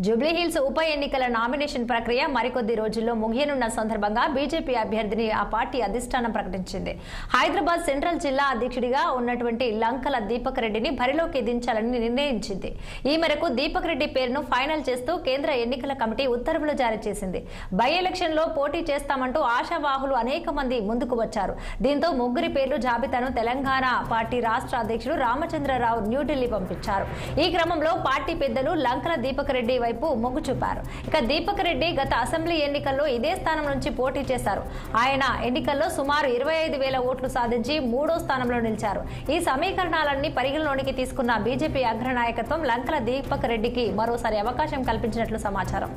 జూబ్లీహిల్స్ ఉప ఎన్నికల నామినేషన్ ప్రక్రియ మరికొద్ది రోజుల్లో ముగియనున్న సందర్భంగా బీజేపీ అభ్యర్థిని ఆ పార్టీ అధిష్టానం ప్రకటించింది. హైదరాబాద్ సెంట్రల్ జిల్లా అధ్యక్షుడిగా ఉన్నటువంటి లంకల దీపక్ రెడ్డిని బరిలోకి దించాలని నిర్ణయించింది. ఈ మేరకు దీపక్ రెడ్డి పేరును ఫైనల్ చేస్తూ కేంద్ర ఎన్నికల కమిటీ ఉత్తర్వులు జారీ చేసింది. బై ఎలక్షన్ లో పోటీ చేస్తామంటూ ఆశావాహులు అనేక మంది ముందుకు వచ్చారు. దీంతో ముగ్గురి పేర్లు జాబితాను తెలంగాణ పార్టీ రాష్ట్ర అధ్యక్షుడు రామచంద్రరావు న్యూఢిల్లీ పంపించారు. ఈ క్రమంలో పార్టీ పెద్దలు లంకల దీపక్ రెడ్డి వైపు మొగ్గు చూపారు. ఇక దీపక్ రెడ్డి గత అసెంబ్లీ ఎన్నికల్లో ఇదే స్థానం నుంచి పోటీ చేశారు. ఆయన ఎన్నికల్లో సుమారు 25,000 ఓట్లు సాధించి 3వ స్థానంలో నిలిచారు. ఈ సమీకరణాలన్నీ పరిగణలోనికి తీసుకున్న బీజేపీ అగ్రనాయకత్వం లంకల దీపక్ రెడ్డికి మరోసారి అవకాశం కల్పించినట్లు సమాచారం.